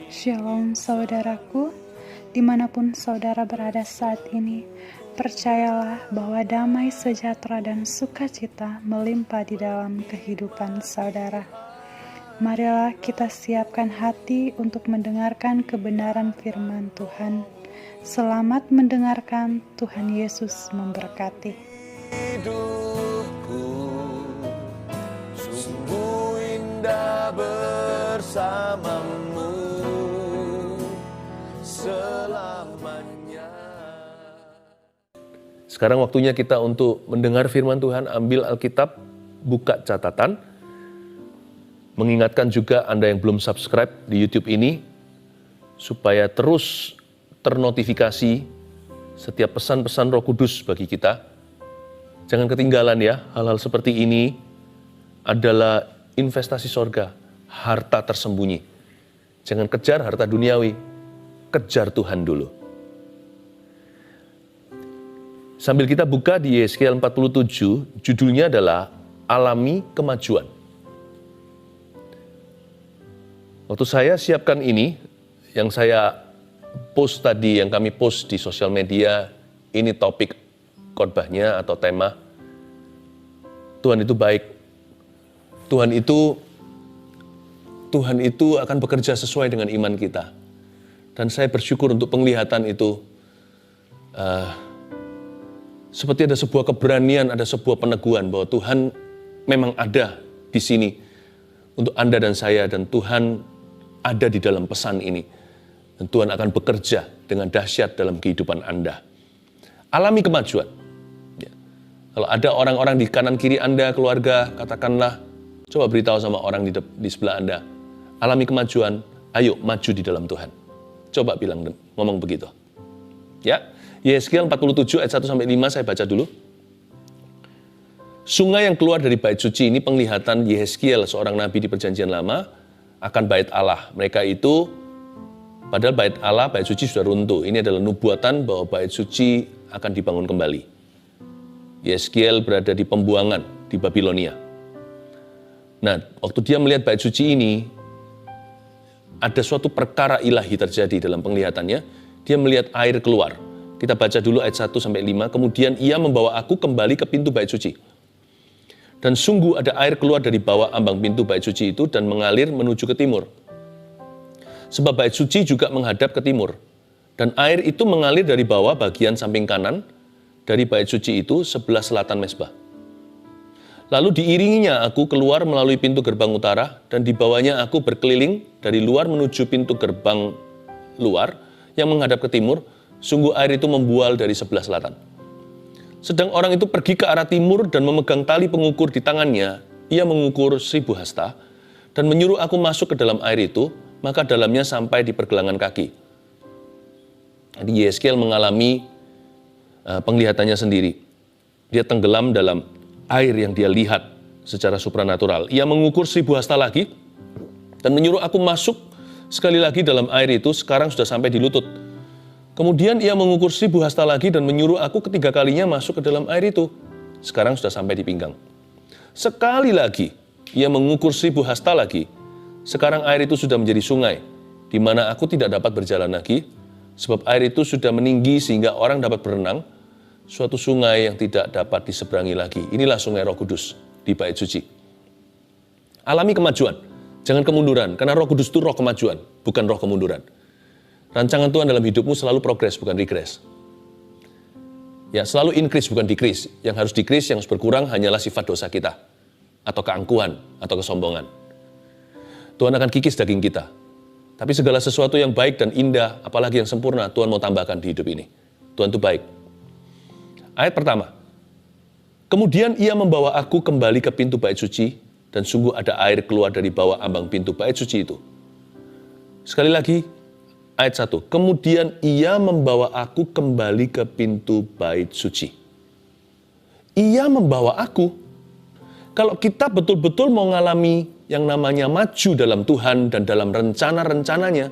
Shalom saudaraku, dimanapun saudara berada saat ini, percayalah bahwa damai sejahtera dan sukacita melimpah di dalam kehidupan saudara. Marilah kita siapkan hati untuk mendengarkan kebenaran firman Tuhan. Selamat mendengarkan, Tuhan Yesus memberkati. Hidupku sungguh indah bersamamu selamanya. Sekarang waktunya kita untuk mendengar firman Tuhan. Ambil Alkitab, buka catatan. Mengingatkan juga Anda yang belum subscribe di YouTube ini, supaya terus ternotifikasi setiap pesan-pesan Roh Kudus bagi kita. Jangan ketinggalan ya, hal-hal seperti ini adalah investasi sorga, harta tersembunyi. Jangan kejar harta duniawi, kejar Tuhan dulu. Sambil kita buka di Yesaya 47, judulnya adalah Alami Kemajuan. Waktu saya siapkan ini, yang saya post tadi, yang kami post di sosial media, ini topik khotbahnya atau tema, Tuhan itu baik. Tuhan itu akan bekerja sesuai dengan iman kita. Dan saya bersyukur untuk penglihatan itu. Seperti ada sebuah keberanian, ada sebuah peneguhan bahwa Tuhan memang ada di sini untuk Anda dan saya, dan Tuhan ada di dalam pesan ini. Dan Tuhan akan bekerja dengan dahsyat dalam kehidupan Anda. Alami kemajuan. Ya. Kalau ada orang-orang di kanan kiri Anda, keluarga, katakanlah, coba beritahu sama orang di sebelah Anda, alami kemajuan, ayo maju di dalam Tuhan. Coba ngomong begitu. Ya, Yesaya 47 ayat 1-5 saya baca dulu. Sungai yang keluar dari bait suci, ini penglihatan Yeskiel, seorang nabi di perjanjian lama, akan bait Allah. Mereka itu, padahal bait suci sudah runtuh. Ini adalah nubuatan bahwa bait suci akan dibangun kembali. Yeskiel berada di pembuangan di Babilonia. Nah, waktu dia melihat bait suci ini, ada suatu perkara ilahi terjadi dalam penglihatannya. Dia melihat air keluar. Kita baca dulu ayat 1-5. Kemudian ia membawa aku kembali ke pintu bait suci. Dan sungguh ada air keluar dari bawah ambang pintu bait suci itu dan mengalir menuju ke timur. Sebab bait suci juga menghadap ke timur. Dan air itu mengalir dari bawah bagian samping kanan dari bait suci itu sebelah selatan mezbah. Lalu diiringinya aku keluar melalui pintu gerbang utara, dan dibawanya aku berkeliling dari luar menuju pintu gerbang luar yang menghadap ke timur. Sungguh air itu membual dari sebelah selatan. Sedang orang itu pergi ke arah timur dan memegang tali pengukur di tangannya. Ia mengukur 1000 hasta dan menyuruh aku masuk ke dalam air itu, maka dalamnya sampai di pergelangan kaki. Jadi Yeskiel mengalami penglihatannya sendiri. Dia tenggelam dalam air yang dia lihat secara supranatural. Ia mengukur 1000 hasta lagi dan menyuruh aku masuk sekali lagi dalam air itu, sekarang sudah sampai di lutut. Kemudian ia mengukur 1000 hasta lagi dan menyuruh aku ketiga kalinya masuk ke dalam air itu, sekarang sudah sampai di pinggang. Sekali lagi ia mengukur 1000 hasta lagi, sekarang air itu sudah menjadi sungai, di mana aku tidak dapat berjalan lagi, sebab air itu sudah meninggi sehingga orang dapat berenang, suatu sungai yang tidak dapat diseberangi lagi. Inilah sungai Roh Kudus di bait suci. Alami kemajuan, jangan kemunduran, karena Roh Kudus itu roh kemajuan, bukan roh kemunduran. Rancangan Tuhan dalam hidupmu selalu progres, bukan regress. Ya, selalu increase, bukan decrease. Yang harus decrease, yang harus berkurang hanyalah sifat dosa kita, atau keangkuhan, atau kesombongan. Tuhan akan kikis daging kita. Tapi segala sesuatu yang baik dan indah, apalagi yang sempurna, Tuhan mau tambahkan di hidup ini. Tuhan itu baik. Ayat pertama. Kemudian ia membawa aku kembali ke pintu bait suci, dan sungguh ada air keluar dari bawah ambang pintu bait suci itu. Sekali lagi, ayat 1. Kemudian ia membawa aku kembali ke pintu bait suci. Ia membawa aku. Kalau kita betul-betul mau ngalami yang namanya maju dalam Tuhan dan dalam rencana-rencananya,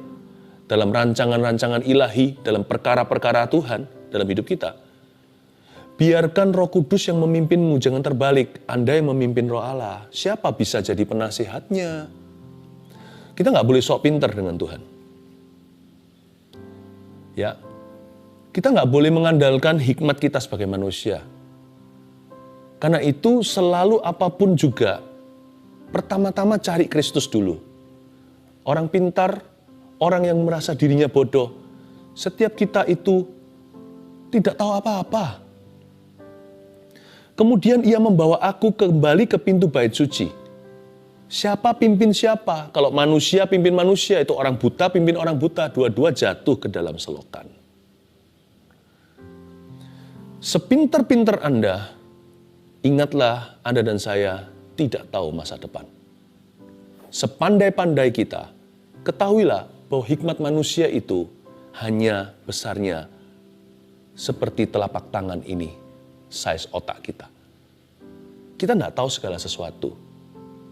dalam rancangan-rancangan ilahi, dalam perkara-perkara Tuhan dalam hidup kita, biarkan Roh Kudus yang memimpinmu, jangan terbalik. Anda yang memimpin Roh Allah. Siapa bisa jadi penasihatnya? Kita nggak boleh sok pinter dengan Tuhan. Ya, kita nggak boleh mengandalkan hikmat kita sebagai manusia. Karena itu selalu apapun juga, pertama-tama cari Kristus dulu. Orang pintar, orang yang merasa dirinya bodoh, setiap kita itu tidak tahu apa-apa. Kemudian ia membawa aku kembali ke pintu bait suci. Siapa pimpin siapa? Kalau manusia pimpin manusia, itu orang buta pimpin orang buta. Dua-dua jatuh ke dalam selokan. Sepintar-pintar Anda, ingatlah Anda dan saya tidak tahu masa depan. Sepandai-pandai kita, ketahuilah bahwa hikmat manusia itu hanya besarnya seperti telapak tangan ini, size otak kita. Kita tidak tahu segala sesuatu.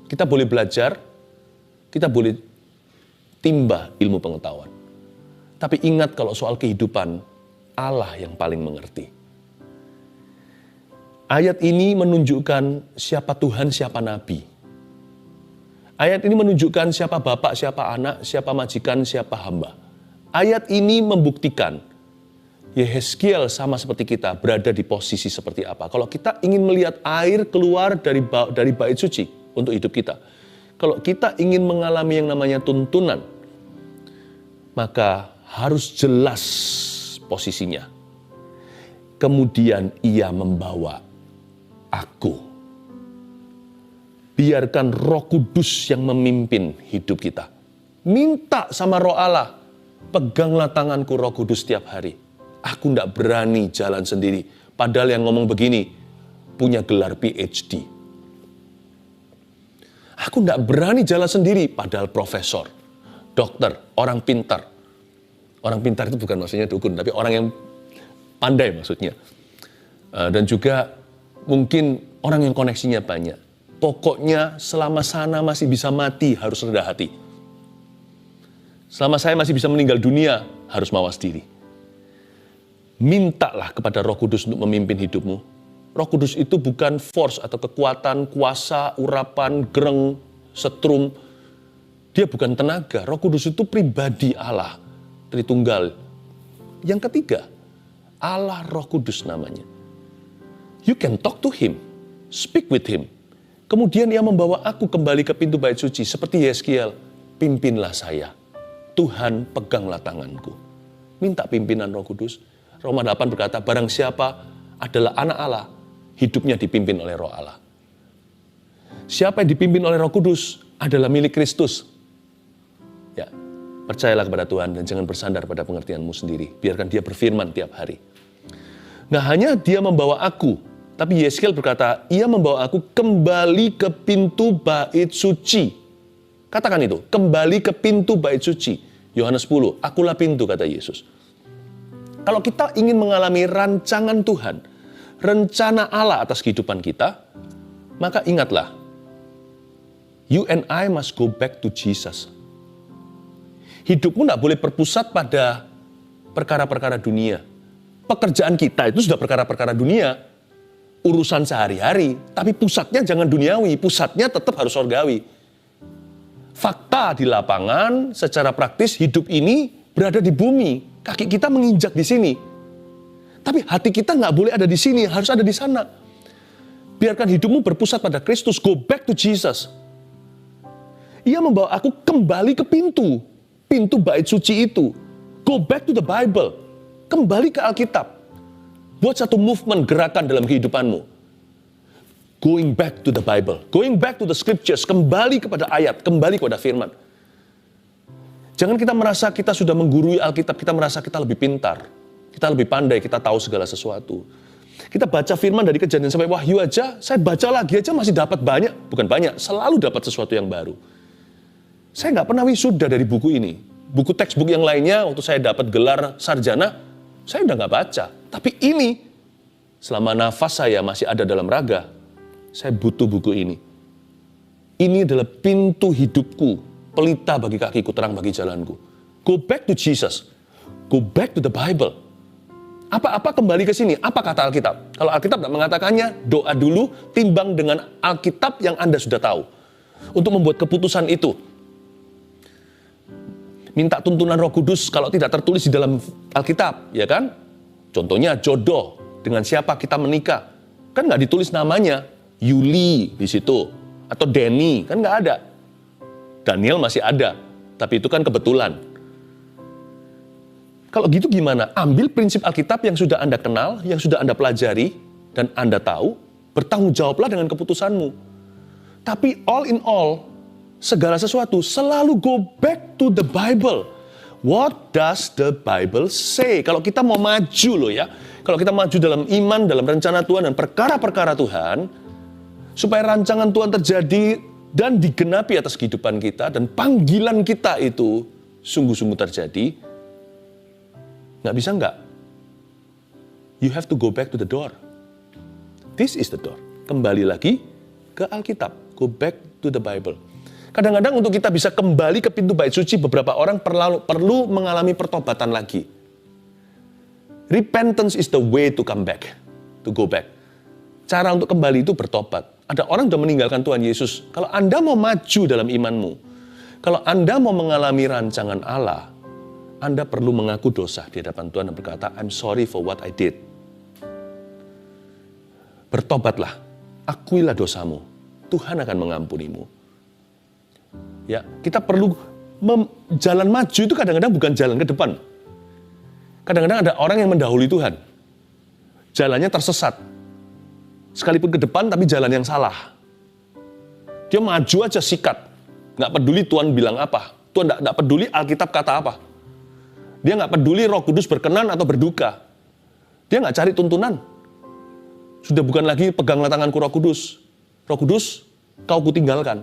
Kita boleh belajar, kita boleh timba ilmu pengetahuan. Tapi ingat kalau soal kehidupan, Allah yang paling mengerti. Ayat ini menunjukkan siapa Tuhan, siapa Nabi. Ayat ini menunjukkan siapa bapak, siapa anak, siapa majikan, siapa hamba. Ayat ini membuktikan Yehezkiel sama seperti kita berada di posisi seperti apa. Kalau kita ingin melihat air keluar dari bait suci untuk hidup kita. Kalau kita ingin mengalami yang namanya tuntunan, maka harus jelas posisinya. Kemudian ia membawa aku. Biarkan Roh Kudus yang memimpin hidup kita. Minta sama Roh Allah, peganglah tanganku Roh Kudus setiap hari. Aku tidak berani jalan sendiri. Padahal yang ngomong begini, punya gelar PhD. Aku tidak berani jalan sendiri, padahal profesor, dokter, orang pintar. Orang pintar itu bukan maksudnya dukun, tapi orang yang pandai maksudnya. Dan juga mungkin orang yang koneksinya banyak. Pokoknya selama sana masih bisa mati, harus rendah hati. Selama saya masih bisa meninggal dunia, harus mawas diri. Mintalah kepada Roh Kudus untuk memimpin hidupmu. Roh Kudus itu bukan force atau kekuatan, kuasa, urapan, gereng, setrum. Dia bukan tenaga. Roh Kudus itu pribadi Allah, Tritunggal. Yang ketiga, Allah Roh Kudus namanya. You can talk to him, speak with him. Kemudian ia membawa aku kembali ke pintu bait suci. Seperti Yehezkiel, pimpinlah saya. Tuhan, peganglah tanganku. Minta pimpinan Roh Kudus. Roma 8 berkata, barang siapa adalah anak Allah, hidupnya dipimpin oleh Roh Allah. Siapa yang dipimpin oleh Roh Kudus adalah milik Kristus. Ya, percayalah kepada Tuhan dan jangan bersandar pada pengertianmu sendiri. Biarkan dia berfirman tiap hari. Nah, hanya dia membawa aku, tapi Yehezkiel berkata, ia membawa aku kembali ke pintu bait suci. Katakan itu, kembali ke pintu bait suci. Yohanes 10, akulah pintu, kata Yesus. Kalau kita ingin mengalami rancangan Tuhan, rencana Allah atas kehidupan kita, maka ingatlah, you and I must go back to Jesus. Hidupmu tidak boleh berpusat pada perkara-perkara dunia. Pekerjaan kita itu sudah perkara-perkara dunia, urusan sehari-hari, tapi pusatnya jangan duniawi, pusatnya tetap harus surgawi. Fakta di lapangan, secara praktis hidup ini berada di bumi. Kaki kita menginjak di sini. Tapi hati kita nggak boleh ada di sini, harus ada di sana. Biarkan hidupmu berpusat pada Kristus, go back to Jesus. Ia membawa aku kembali ke pintu bait suci itu. Go back to the Bible, kembali ke Alkitab. Buat satu movement, gerakan dalam kehidupanmu. Going back to the Bible, going back to the scriptures, kembali kepada ayat, kembali kepada firman. Jangan kita merasa kita sudah menggurui Alkitab, kita merasa kita lebih pintar, kita lebih pandai, kita tahu segala sesuatu. Kita baca firman dari Kejadian sampai Wahyu aja, saya baca lagi aja masih dapat banyak, bukan banyak, selalu dapat sesuatu yang baru. Saya nggak pernah wisuda dari buku ini. Buku textbook yang lainnya, waktu saya dapat gelar sarjana, saya udah nggak baca. Tapi ini, selama nafas saya masih ada dalam raga, saya butuh buku ini. Ini adalah pintu hidupku, pelita bagi kakiku, terang bagi jalanku. Go back to Jesus. Go back to the Bible. Apa-apa kembali ke sini. Apa kata Alkitab? Kalau Alkitab tidak mengatakannya, doa dulu, timbang dengan Alkitab yang Anda sudah tahu. Untuk membuat keputusan itu. minta tuntunan Roh Kudus kalau tidak tertulis di dalam Alkitab, ya kan? Contohnya jodoh, dengan siapa kita menikah. Kan nggak ditulis namanya, Yuli di situ, atau Denny, kan nggak ada. Daniel masih ada, tapi itu kan kebetulan. Kalau gitu gimana? Ambil prinsip Alkitab yang sudah Anda kenal, yang sudah Anda pelajari, dan Anda tahu, bertanggung jawablah dengan keputusanmu. Tapi all in all, segala sesuatu selalu go back to the Bible. What does the Bible say? Kalau kita mau maju loh ya, kalau kita maju dalam iman, dalam rencana Tuhan dan perkara-perkara Tuhan, supaya rancangan Tuhan terjadi dan digenapi atas kehidupan kita, dan panggilan kita itu sungguh-sungguh terjadi, nggak bisa nggak? You have to go back to the door. This is the door. Kembali lagi ke Alkitab. Go back to the Bible. Kadang-kadang untuk kita bisa kembali ke pintu bait suci, beberapa orang perlu mengalami pertobatan lagi. Repentance is the way to come back, to go back. Cara untuk kembali itu bertobat. Ada orang sudah meninggalkan Tuhan Yesus. Kalau Anda mau maju dalam imanmu, kalau Anda mau mengalami rancangan Allah, Anda perlu mengaku dosa di hadapan Tuhan dan berkata, I'm sorry for what I did. Bertobatlah, akuilah dosamu. Tuhan akan mengampunimu. Ya, kita perlu jalan maju itu kadang-kadang bukan jalan ke depan. Kadang-kadang ada orang yang mendahului Tuhan. Jalannya tersesat. Sekalipun ke depan tapi jalan yang salah. Dia maju aja sikat. Nggak peduli Tuhan bilang apa. Tuhan nggak peduli Alkitab kata apa. Dia nggak peduli Roh Kudus berkenan atau berduka. Dia nggak cari tuntunan. Sudah bukan lagi peganglah tanganku Roh Kudus. Roh Kudus, kau kutinggalkan.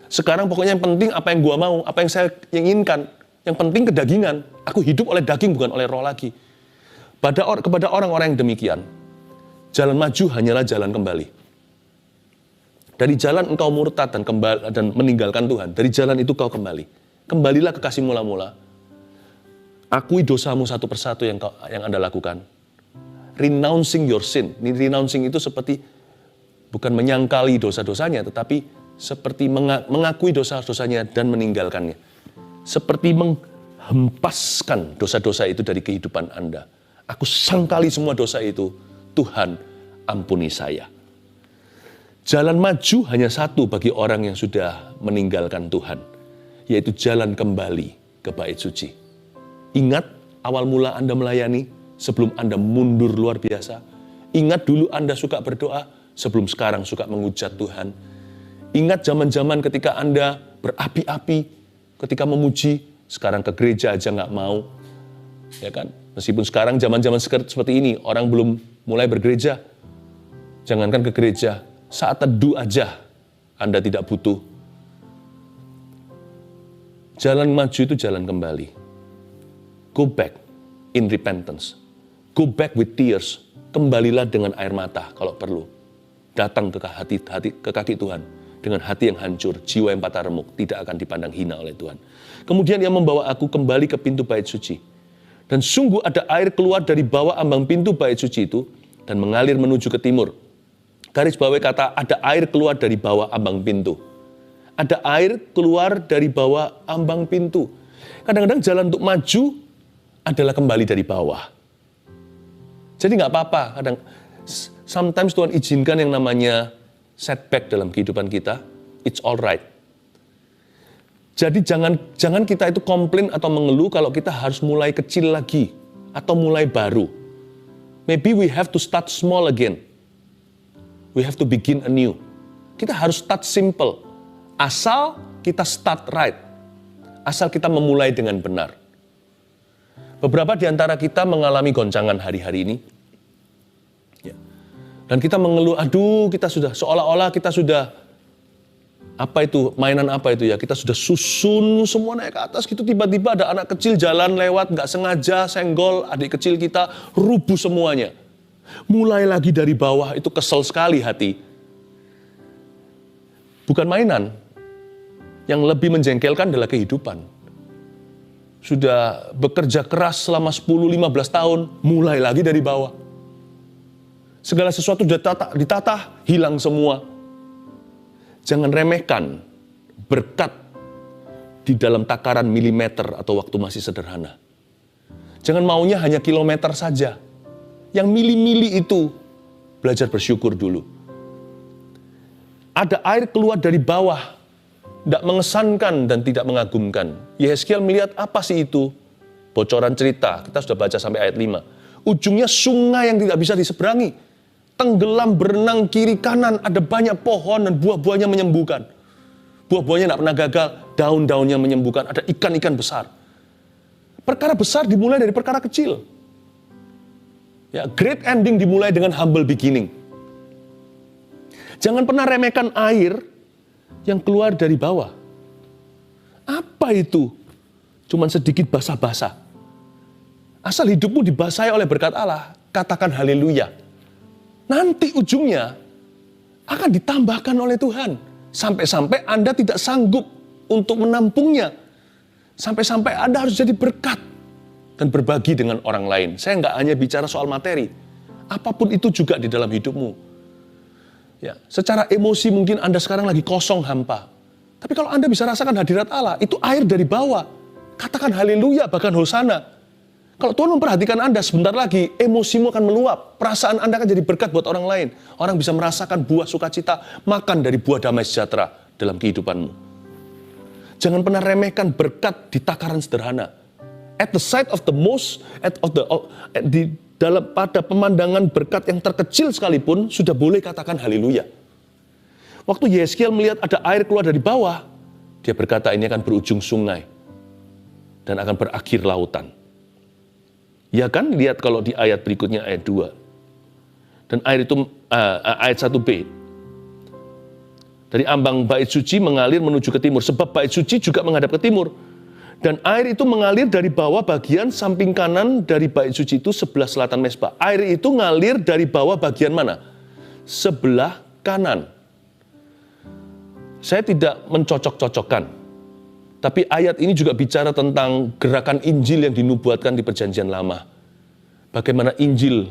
Sekarang pokoknya yang penting apa yang gua mau, apa yang saya inginkan. Yang penting kedagingan. Aku hidup oleh daging bukan oleh roh lagi. Kepada orang-orang yang demikian, jalan maju hanyalah jalan kembali. Dari jalan engkau murtad dan meninggalkan Tuhan. Dari jalan itu kau kembali. Kembalilah ke kasih mula-mula. Akui dosamu satu persatu yang Anda lakukan. Renouncing your sin. Renouncing itu seperti bukan menyangkali dosa-dosanya, tetapi seperti mengakui dosa-dosanya dan meninggalkannya. Seperti menghempaskan dosa-dosa itu dari kehidupan Anda. Aku sangkali semua dosa itu, Tuhan ampuni saya. Jalan maju hanya satu bagi orang yang sudah meninggalkan Tuhan, yaitu jalan kembali ke bait suci. Ingat awal mula Anda melayani sebelum Anda mundur luar biasa. Ingat dulu Anda suka berdoa sebelum sekarang suka menghujat Tuhan. Ingat zaman-zaman ketika Anda berapi-api, ketika memuji, sekarang ke gereja aja nggak mau. Ya kan? Meskipun sekarang zaman-zaman seperti ini, orang belum mulai bergereja. Jangankan ke gereja, saat teduh aja Anda tidak butuh. Jalan maju itu jalan kembali. Go back in repentance. Go back with tears. Kembalilah dengan air mata kalau perlu. Datang ke kaki Tuhan. Dengan hati yang hancur, jiwa yang patah remuk, tidak akan dipandang hina oleh Tuhan. Kemudian ia membawa aku kembali ke pintu bait suci. Dan sungguh ada air keluar dari bawah ambang pintu bait suci itu, dan mengalir menuju ke timur. Garis bawahi kata, ada air keluar dari bawah ambang pintu. Ada air keluar dari bawah ambang pintu. Kadang-kadang jalan untuk maju adalah kembali dari bawah. Jadi nggak apa-apa. Sometimes Tuhan izinkan yang namanya setback dalam kehidupan kita, it's alright. Jadi jangan kita itu komplain atau mengeluh kalau kita harus mulai kecil lagi atau mulai baru. Maybe we have to start small again. We have to begin anew. Kita harus start simple. Asal kita start right. Asal kita memulai dengan benar. Beberapa di antara kita mengalami goncangan hari-hari ini. Dan kita mengeluh, aduh kita sudah, seolah-olah kita sudah, mainan apa itu ya, kita sudah susun semua naik ke atas gitu, tiba-tiba ada anak kecil jalan lewat, nggak sengaja senggol adik kecil kita, rubuh semuanya. Mulai lagi dari bawah, itu kesel sekali hati. Bukan mainan, yang lebih menjengkelkan adalah kehidupan. Sudah bekerja keras selama 10-15 tahun, mulai lagi dari bawah. Segala sesuatu ditata, hilang semua. Jangan remehkan berkat di dalam takaran milimeter atau waktu masih sederhana. Jangan maunya hanya kilometer saja. Yang mili-mili itu, belajar bersyukur dulu. Ada air keluar dari bawah, tidak mengesankan dan tidak mengagumkan. Yehezkiel melihat apa sih itu? Bocoran cerita, kita sudah baca sampai ayat 5. Ujungnya sungai yang tidak bisa diseberangi. Tenggelam berenang kiri kanan, ada banyak pohon dan buah-buahnya menyembuhkan. Buah-buahnya tidak pernah gagal, daun-daunnya menyembuhkan, ada ikan-ikan besar. Perkara besar dimulai dari perkara kecil. Ya, great ending dimulai dengan humble beginning. Jangan pernah remehkan air yang keluar dari bawah. Apa itu? Cuman sedikit basah-basah. Asal hidupmu dibasahi oleh berkat Allah, katakan haleluya. Nanti ujungnya akan ditambahkan oleh Tuhan. Sampai-sampai Anda tidak sanggup untuk menampungnya. Sampai-sampai Anda harus jadi berkat dan berbagi dengan orang lain. Saya nggak hanya bicara soal materi. Apapun itu juga di dalam hidupmu. Ya, secara emosi mungkin Anda sekarang lagi kosong hampa. Tapi kalau Anda bisa rasakan hadirat Allah, itu air dari bawah. Katakan haleluya, bahkan hosana. Kalau Tuhan memperhatikan Anda, sebentar lagi emosimu akan meluap. Perasaan Anda akan jadi berkat buat orang lain. Orang bisa merasakan buah sukacita, makan dari buah damai sejahtera dalam kehidupanmu. Jangan pernah remehkan berkat di takaran sederhana. At the sight of the most, pada pemandangan berkat yang terkecil sekalipun, sudah boleh katakan haleluya. Waktu Yehezkiel melihat ada air keluar dari bawah, dia berkata ini akan berujung sungai dan akan berakhir lautan. Ya kan, lihat kalau di ayat berikutnya ayat 2. Dan air itu, ayat 1b. Dari ambang bait suci mengalir menuju ke timur, sebab bait suci juga menghadap ke timur. Dan air itu mengalir dari bawah bagian samping kanan dari bait suci itu sebelah selatan mezbah. Air itu ngalir dari bawah bagian mana? Sebelah kanan. Saya tidak mencocok-cocokkan. Tapi ayat ini juga bicara tentang gerakan Injil yang dinubuatkan di Perjanjian Lama. Bagaimana Injil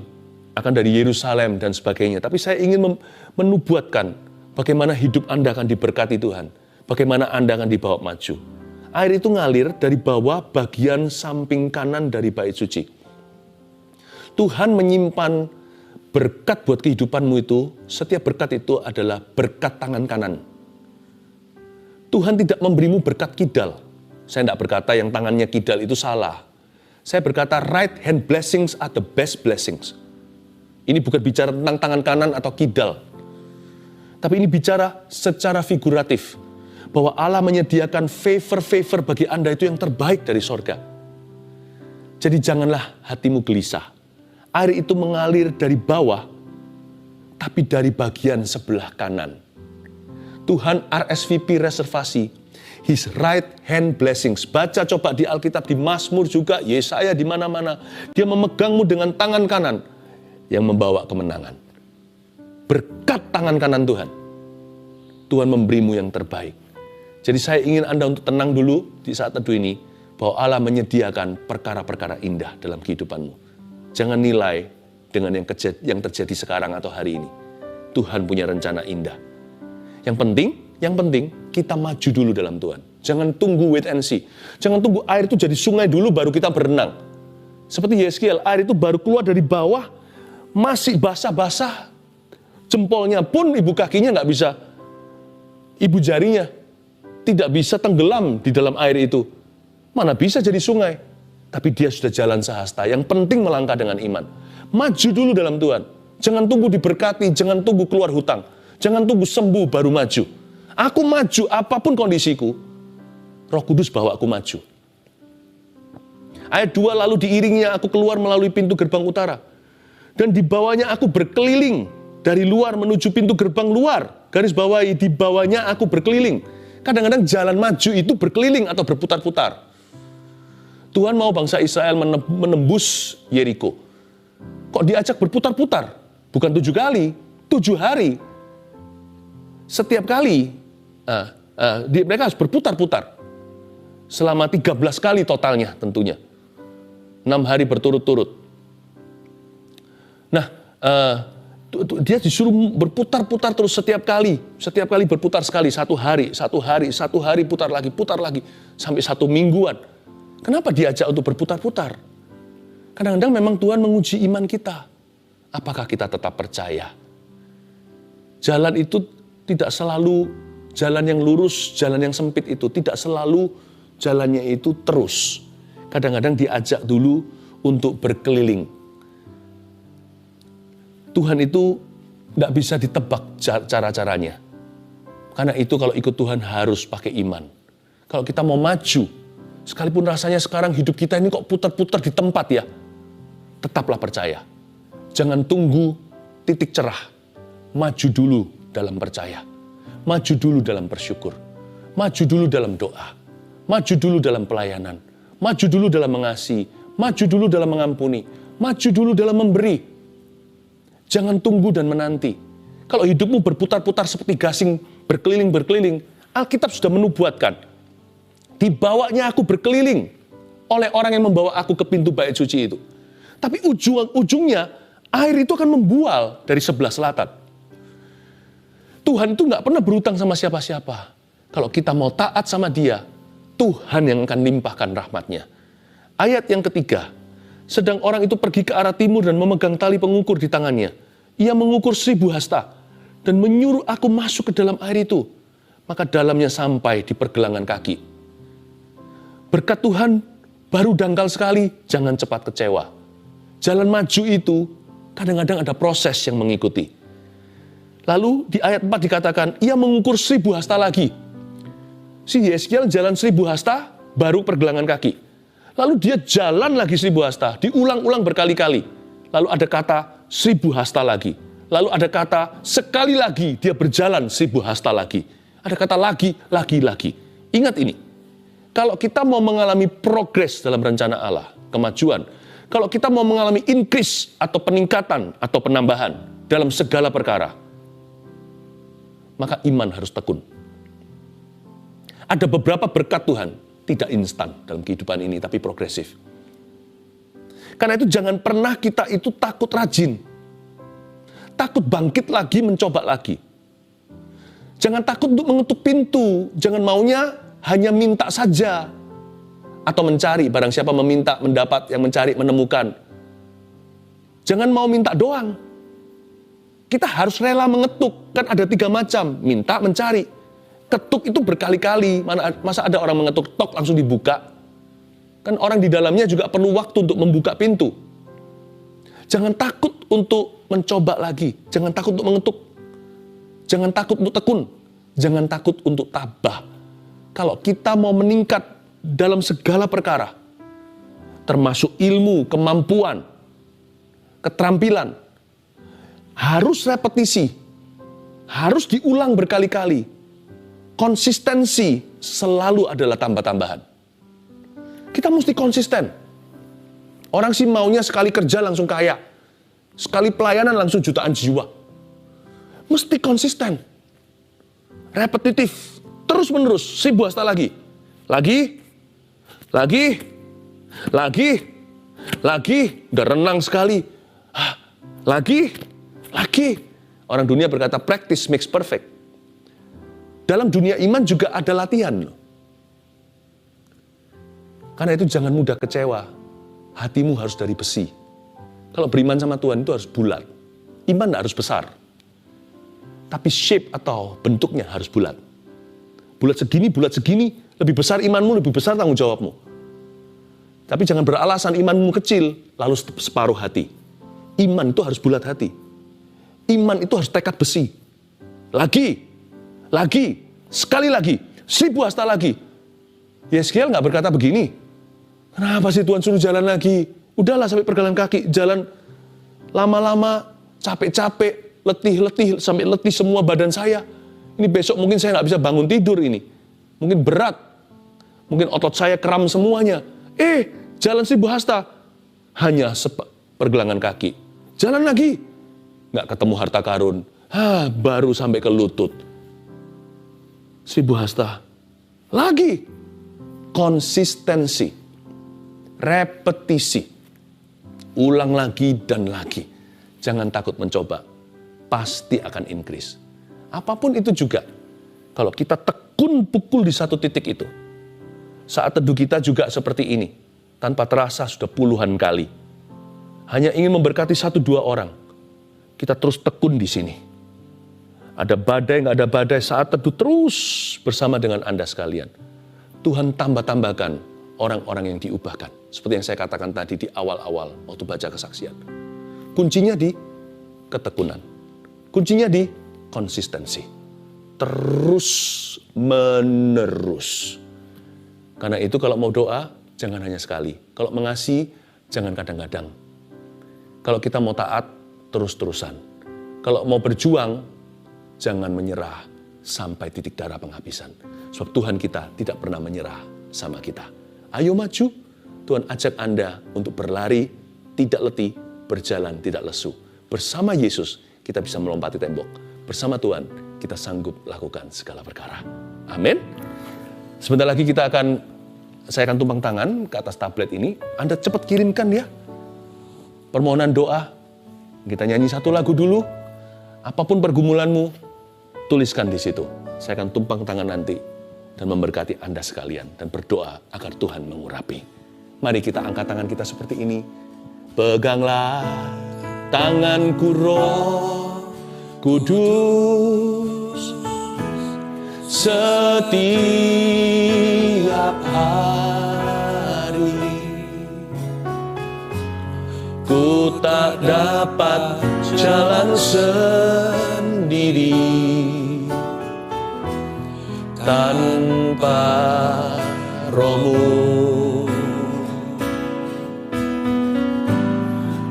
akan dari Yerusalem dan sebagainya. Tapi saya ingin menubuatkan bagaimana hidup Anda akan diberkati Tuhan. Bagaimana Anda akan dibawa maju. Air itu ngalir dari bawah bagian samping kanan dari bait suci. Tuhan menyimpan berkat buat kehidupanmu itu, setiap berkat itu adalah berkat tangan kanan. Tuhan tidak memberimu berkat kidal. Saya tidak berkata yang tangannya kidal itu salah. Saya berkata right hand blessings are the best blessings. Ini bukan bicara tentang tangan kanan atau kidal. Tapi ini bicara secara figuratif. Bahwa Allah menyediakan favor-favor bagi Anda itu yang terbaik dari sorga. Jadi janganlah hatimu gelisah. Air itu mengalir dari bawah, tapi dari bagian sebelah kanan. Tuhan RSVP reservasi, His right hand blessings. Baca coba di Alkitab, di Mazmur juga, Yesaya di mana-mana. Dia memegangmu dengan tangan kanan yang membawa kemenangan. Berkat tangan kanan Tuhan. Tuhan memberimu yang terbaik. Jadi saya ingin Anda untuk tenang dulu di saat teduh ini, bahwa Allah menyediakan perkara-perkara indah dalam kehidupanmu. Jangan nilai dengan yang terjadi sekarang atau hari ini. Tuhan punya rencana indah. Yang penting kita maju dulu dalam Tuhan. Jangan tunggu wait and see. Jangan tunggu air itu jadi sungai dulu baru kita berenang. Seperti Yehezkiel, air itu baru keluar dari bawah, masih basah-basah. Jempolnya pun ibu kakinya nggak bisa, ibu jarinya tidak bisa tenggelam di dalam air itu. Mana bisa jadi sungai? Tapi dia sudah jalan sehasta. Yang penting melangkah dengan iman. Maju dulu dalam Tuhan. Jangan tunggu diberkati, jangan tunggu keluar hutang. Jangan tunggu sembuh baru maju. Aku maju apapun kondisiku. Roh Kudus bawa aku maju. Ayat 2, lalu diiringnya aku keluar melalui pintu gerbang utara. Dan di bawahnya aku berkeliling. Dari luar menuju pintu gerbang luar. Garis bawahi, di bawahnya aku berkeliling. Kadang-kadang jalan maju itu berkeliling atau berputar-putar. Tuhan mau bangsa Israel menembus Yeriko. Kok diajak berputar-putar? Bukan 7 kali, 7 hari. Setiap kali, mereka harus berputar-putar. Selama 13 kali totalnya tentunya. 6 hari berturut-turut. Nah, Dia disuruh berputar-putar terus setiap kali berputar sekali, satu hari, putar lagi, sampai 1 mingguan. Kenapa diajak untuk berputar-putar? Kadang-kadang memang Tuhan menguji iman kita. Apakah kita tetap percaya? Jalan itu tidak selalu jalan yang lurus, jalan yang sempit itu. Tidak selalu jalannya itu terus. Kadang-kadang diajak dulu untuk berkeliling. Tuhan itu tidak bisa ditebak cara-caranya. Karena itu kalau ikut Tuhan harus pakai iman. Kalau kita mau maju, sekalipun rasanya sekarang hidup kita ini kok putar-putar di tempat ya, tetaplah percaya. Jangan tunggu titik cerah. Maju dulu dalam percaya. Maju dulu dalam bersyukur. Maju dulu dalam doa. Maju dulu dalam pelayanan. Maju dulu dalam mengasihi. Maju dulu dalam mengampuni. Maju dulu dalam memberi. Jangan tunggu dan menanti. Kalau hidupmu berputar-putar seperti gasing, berkeliling-berkeliling, Alkitab sudah menubuatkan. Dibawanya aku berkeliling oleh orang yang membawa aku ke pintu bait suci itu. Tapi ujungnya, air itu akan membual dari sebelah selatan. Tuhan itu nggak pernah berutang sama siapa-siapa. Kalau kita mau taat sama Dia, Tuhan yang akan limpahkan rahmat-Nya. Ayat yang ketiga, sedang orang itu pergi ke arah timur dan memegang tali pengukur di tangannya. Ia mengukur 1000 hasta dan menyuruh aku masuk ke dalam air itu. Maka dalamnya sampai di pergelangan kaki. Berkat Tuhan baru dangkal sekali, jangan cepat kecewa. Jalan maju itu kadang-kadang ada proses yang mengikuti. Lalu di ayat 4 dikatakan, ia mengukur 1000 hasta lagi. Si Yeskiel jalan 1000 hasta, baru pergelangan kaki. Lalu dia jalan lagi 1000 hasta, diulang-ulang berkali-kali. Lalu ada kata 1000 hasta lagi. Lalu ada kata sekali lagi dia berjalan 1000 hasta lagi. Ada kata lagi. Ingat ini, kalau kita mau mengalami progres dalam rencana Allah, kemajuan, kalau kita mau mengalami increase atau peningkatan atau penambahan dalam segala perkara, maka iman harus tekun. Ada beberapa berkat Tuhan, tidak instan dalam kehidupan ini, tapi progresif. Karena itu jangan pernah kita itu takut rajin. Takut bangkit lagi, mencoba lagi. Jangan takut untuk mengetuk pintu. Jangan maunya hanya minta saja. Atau mencari, barang siapa meminta, mendapat, yang mencari, menemukan. Jangan mau minta doang. Kita harus rela mengetuk. Kan ada 3 macam, minta, mencari. Ketuk itu berkali-kali, masa ada orang mengetuk, tok langsung dibuka. Kan orang di dalamnya juga perlu waktu untuk membuka pintu. Jangan takut untuk mencoba lagi, jangan takut untuk mengetuk. Jangan takut untuk tekun, jangan takut untuk tabah. Kalau kita mau meningkat dalam segala perkara, termasuk ilmu, kemampuan, keterampilan, harus repetisi, harus diulang berkali-kali. Konsistensi selalu adalah tambah-tambahan. Kita mesti konsisten. Orang sih maunya sekali kerja langsung kaya. Sekali pelayanan langsung jutaan jiwa. Mesti konsisten. Repetitif. Terus-menerus. 1000 hasta lagi. Lagi. Udah renang sekali. Lagi. Orang dunia berkata practice makes perfect. Dalam dunia iman juga ada latihan. Karena itu jangan mudah kecewa. Hatimu harus dari besi. Kalau beriman sama Tuhan itu harus bulat. Iman tidak harus besar. Tapi shape atau bentuknya harus bulat. Bulat segini, lebih besar imanmu, lebih besar tanggung jawabmu. Tapi jangan beralasan imanmu kecil, lalu separuh hati. Iman itu harus bulat hati. Iman itu harus tekad besi. Lagi, sekali lagi, 1000 hasta lagi. Yeskiel nggak berkata begini, kenapa sih Tuhan suruh jalan lagi? Udahlah sampai pergelangan kaki, jalan lama-lama, capek-capek, letih, sampai letih semua badan saya. Ini besok mungkin saya nggak bisa bangun tidur ini. Mungkin berat, mungkin otot saya kram semuanya. Jalan 1000 hasta, hanya pergelangan kaki. Jalan lagi, nggak ketemu harta karun. Baru sampai ke lutut. 1000 hasta. Lagi. Konsistensi. Repetisi. Ulang lagi dan lagi. Jangan takut mencoba. pasti akan increase. Apapun itu juga, kalau kita tekun pukul di satu titik itu, saat teduh kita juga seperti ini, tanpa terasa sudah puluhan kali. Hanya ingin memberkati 1-2 orang, kita terus tekun di sini. Ada badai, nggak ada badai, saat teduh terus bersama dengan Anda sekalian. Tuhan tambah-tambahkan orang-orang yang diubahkan. Seperti yang saya katakan tadi di awal-awal waktu baca kesaksian. Kuncinya di ketekunan. Kuncinya di konsistensi. Terus menerus. Karena itu kalau mau doa, jangan hanya sekali. Kalau mengasihi, jangan kadang-kadang. Kalau kita mau taat, terus-terusan. Kalau mau berjuang, jangan menyerah sampai titik darah penghabisan. Sebab Tuhan kita tidak pernah menyerah sama kita. Ayo maju, Tuhan ajak Anda untuk berlari, tidak letih, berjalan tidak lesu. Bersama Yesus, kita bisa melompati tembok. Bersama Tuhan, kita sanggup lakukan segala perkara. Amin. Sebentar lagi saya akan tumpang tangan ke atas tablet ini. Anda cepat kirimkan ya. Permohonan doa. Kita nyanyi satu lagu dulu. Apapun pergumulanmu, tuliskan di situ. Saya akan tumpang tangan nanti dan memberkati Anda sekalian dan berdoa agar Tuhan mengurapi. Mari kita angkat tangan kita seperti ini. Peganglah tanganku Roh Kudus setiap hari. Ku tak dapat jalan sendiri tanpa Roh-Mu.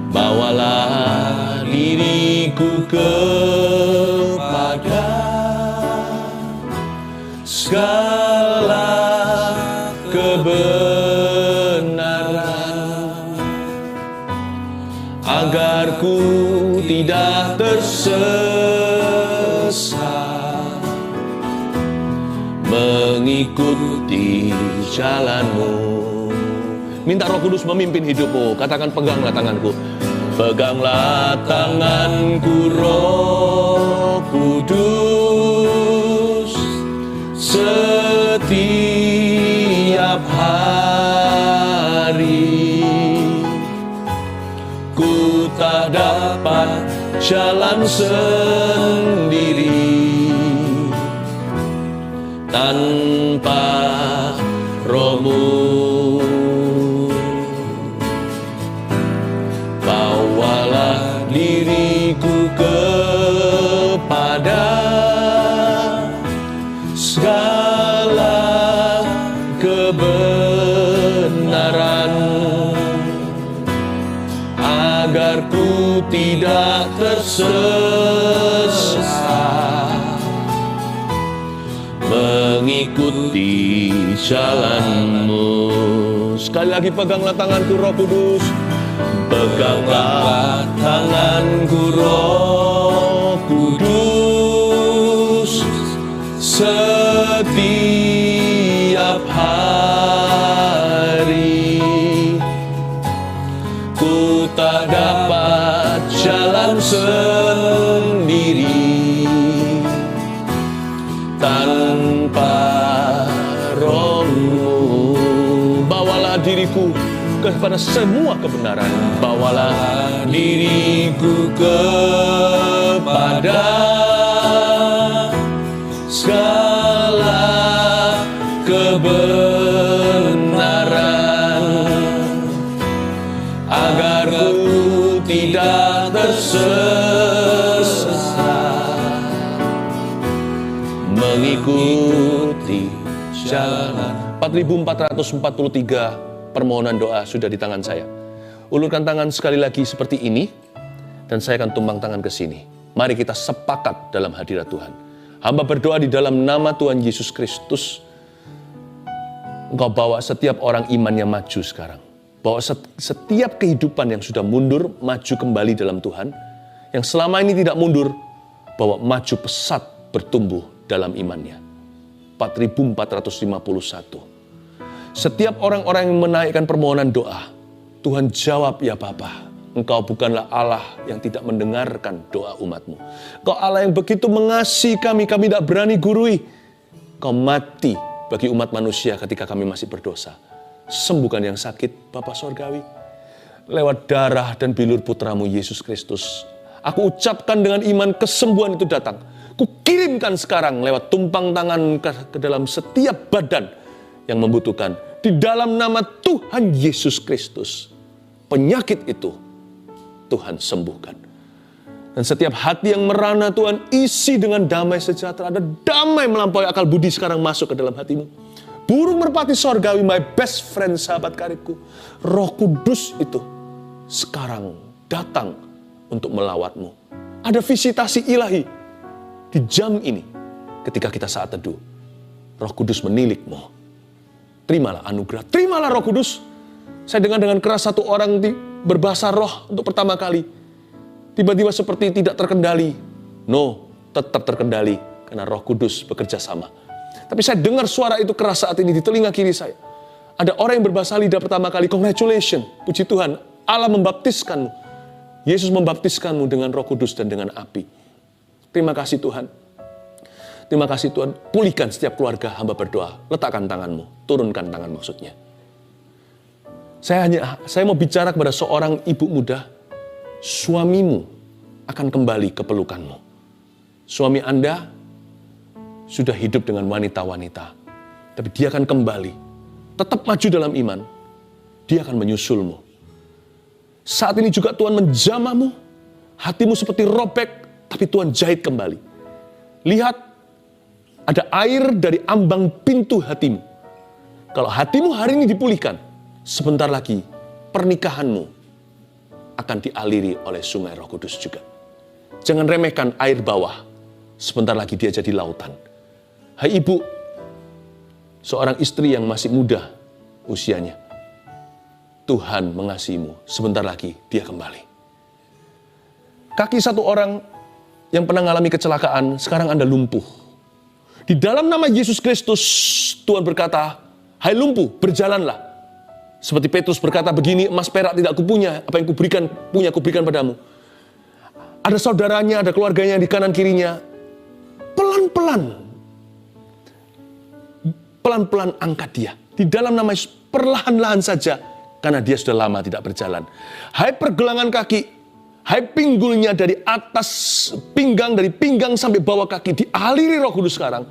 Bawalah diriku kepada segala kebenaran, agar ku tidak tersesat mengikuti jalan-Mu. Minta Roh Kudus memimpin hidupmu. Katakan, peganglah tanganku. Peganglah tanganku Roh Kudus setiap hari. Ku tak dapat jalan sendiri tanpa Roh-Mu. Bawalah diriku kepada segala kebenaran, agar ku tidak tersesat mengikuti jalan-Mu. Sekali lagi, peganglah tanganku Roh Kudus. Peganglah tanganku Roh Kudus setiap hari. Ku tak dapat jalan sendiri tanpa Roh-Mu. Bawalah diriku kepada semua kebenaran. Bawalah diriku kepada segala kebenaran, agar ku tidak tersesat mengikuti jalan. 4.443 permohonan doa sudah di tangan saya. Ulurkan tangan sekali lagi seperti ini, dan saya akan tumpang tangan ke sini. Mari kita sepakat dalam hadirat Tuhan. Hamba berdoa di dalam nama Tuhan Yesus Kristus. Engkau bawa setiap orang imannya maju sekarang. Bawa setiap kehidupan yang sudah mundur, maju kembali dalam Tuhan. Yang selama ini tidak mundur, bawa maju pesat bertumbuh dalam imannya. 4.451. Setiap orang-orang yang menaikkan permohonan doa, Tuhan jawab ya Bapa. Engkau bukanlah Allah yang tidak mendengarkan doa umat-Mu. Engkau Allah yang begitu mengasihi kami tidak berani gurui. Engkau mati bagi umat manusia ketika kami masih berdosa. Sembuhkan yang sakit, Bapa Sorgawi. Lewat darah dan bilur putra-Mu Yesus Kristus. Aku ucapkan dengan iman kesembuhan itu datang. Kukirimkan sekarang lewat tumpang tangan ke dalam setiap badan yang membutuhkan. Di dalam nama Tuhan Yesus Kristus. Penyakit itu Tuhan sembuhkan. Dan setiap hati yang merana Tuhan isi dengan damai sejahtera. Ada damai melampaui akal budi sekarang masuk ke dalam hatimu. Burung merpati sorgawi, my best friend, sahabat karibku. Roh Kudus itu sekarang datang untuk melawatmu. Ada visitasi ilahi di jam ini ketika kita saat teduh. Roh Kudus menilikmu. Terimalah anugerah, terimalah Roh Kudus. Saya dengar dengan keras satu orang berbahasa roh untuk pertama kali. Tiba-tiba seperti tidak terkendali. No, tetap terkendali karena Roh Kudus bekerja sama. Tapi saya dengar suara itu keras saat ini di telinga kiri saya. Ada orang yang berbahasa lidah pertama kali. Congratulations, puji Tuhan. Allah membaptiskanmu. Yesus membaptiskanmu dengan Roh Kudus dan dengan api. Terima kasih Tuhan. Terima kasih Tuhan. Pulihkan setiap keluarga hamba berdoa. Letakkan tanganmu. Turunkan tangan maksudnya. Saya mau bicara kepada seorang ibu muda. Suamimu akan kembali ke pelukanmu. Suami Anda sudah hidup dengan wanita-wanita. Tapi dia akan kembali. Tetap maju dalam iman. Dia akan menyusulmu. Saat ini juga Tuhan menjamahmu. Hatimu seperti robek. Tapi Tuhan jahit kembali. Lihat. Ada air dari ambang pintu hatimu. Kalau hatimu hari ini dipulihkan. Sebentar lagi pernikahanmu akan dialiri oleh sungai Roh Kudus juga. Jangan remehkan air bawah. Sebentar lagi dia jadi lautan. Hai ibu, seorang istri yang masih muda usianya. Tuhan mengasihimu. Sebentar lagi dia kembali. Kaki satu orang yang pernah mengalami kecelakaan, sekarang Anda lumpuh. Di dalam nama Yesus Kristus, Tuhan berkata, hai lumpuh, berjalanlah. Seperti Petrus berkata begini, emas perak tidak kupunya, apa yang kuberikan padamu. Ada saudaranya, ada keluarganya di kanan kirinya. Pelan-pelan angkat dia. Di dalam nama Yesus, perlahan-lahan saja, karena dia sudah lama tidak berjalan. Hai pergelangan kaki, hai pinggulnya dari atas pinggang, dari pinggang sampai bawah kaki, dialiri Roh Kudus sekarang.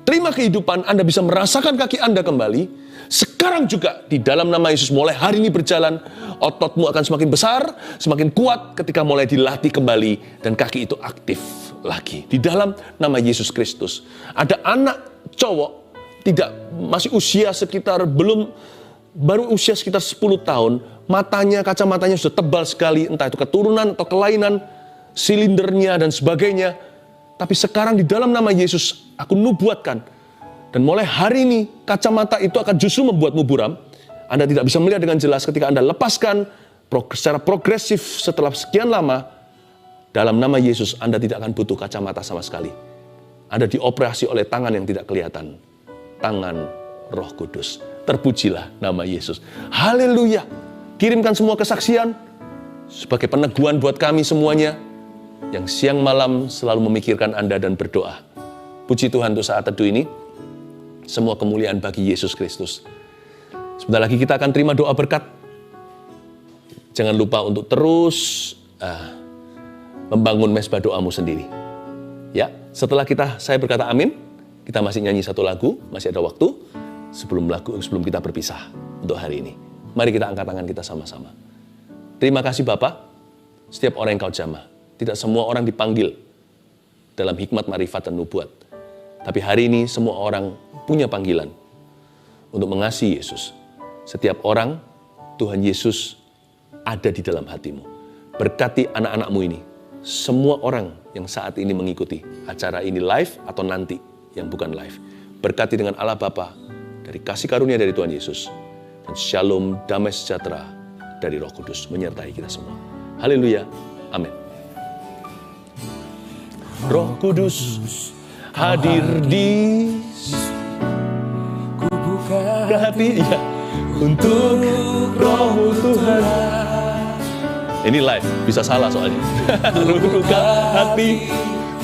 Terima kehidupan, Anda bisa merasakan kaki Anda kembali. Sekarang juga di dalam nama Yesus mulai hari ini berjalan, ototmu akan semakin besar, semakin kuat ketika mulai dilatih kembali dan kaki itu aktif lagi. Di dalam nama Yesus Kristus. Ada anak cowok masih usia sekitar baru usia sekitar 10 tahun, kacamatanya sudah tebal sekali, entah itu keturunan atau kelainan, silindernya dan sebagainya. Tapi sekarang di dalam nama Yesus aku nubuatkan. Dan mulai hari ini, kacamata itu akan justru membuatmu buram. Anda tidak bisa melihat dengan jelas ketika Anda lepaskan secara progresif setelah sekian lama. Dalam nama Yesus, Anda tidak akan butuh kacamata sama sekali. Anda dioperasi oleh tangan yang tidak kelihatan. Tangan Roh Kudus. Terpujilah nama Yesus. Haleluya. Kirimkan semua kesaksian sebagai peneguhan buat kami semuanya yang siang malam selalu memikirkan Anda dan berdoa. Puji Tuhan untuk saat teduh ini. Semua kemuliaan bagi Yesus Kristus. Sebentar lagi kita akan terima doa berkat. Jangan lupa untuk terus membangun mesbah doamu sendiri. Ya, setelah saya berkata amin, kita masih nyanyi satu lagu, masih ada waktu sebelum kita berpisah untuk hari ini. Mari kita angkat tangan kita sama-sama. Terima kasih Bapa, setiap orang yang kau jamah. Tidak semua orang dipanggil dalam hikmat, marifat, dan nubuat. Tapi hari ini semua orang punya panggilan untuk mengasihi Yesus. Setiap orang, Tuhan Yesus ada di dalam hatimu. Berkati anak-anakmu ini. Semua orang yang saat ini mengikuti acara ini live atau nanti yang bukan live. Berkati dengan Allah Bapa dari kasih karunia dari Tuhan Yesus. Dan shalom, damai sejahtera dari Roh Kudus menyertai kita semua. Haleluya. Amin. Roh Kudus hadir di hati ya, untuk Roh Tuhan. Ini live, bisa salah soalnya. Buka hati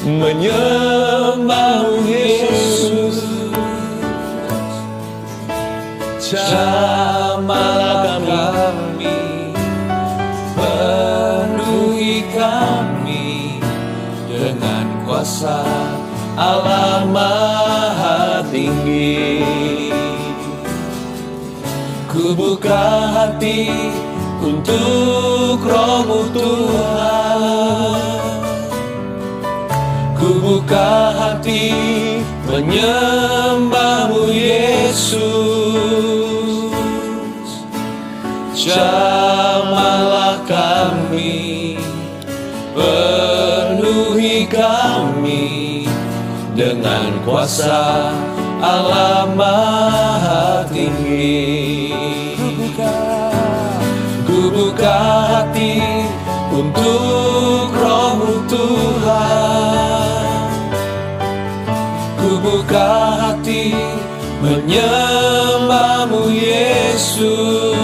menyembah Yesus. Jamahlah kami, penuhi kami dengan kuasa Allah Maha Tinggi. Ku buka hati untuk Roh-Mu Tuhan. Ku buka hati menyembah-Mu Yesus. Jamahlah kami, penuhi kami dengan kuasa Allah Maha Tinggi. Ku buka hati untuk Roh-Mu Tuhan. Ku buka hati menyembah-Mu Yesus.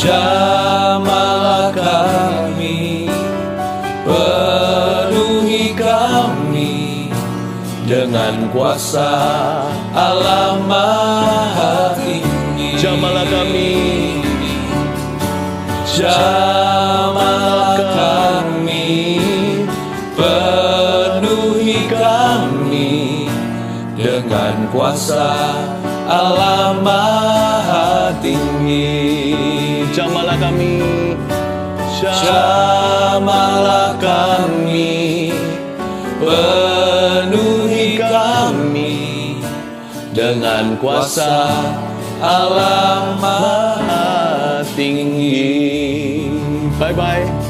Jamahlah kami, penuhi kami dengan kuasa Allah Maha Tinggi. Jamahlah kami, jamahlah kami, penuhi kami dengan kuasa Allah Maha Tinggi. Jamahlah kami, jamahlah kami, penuhi kami dengan kuasa Allah Maha Tinggi. Bye-bye.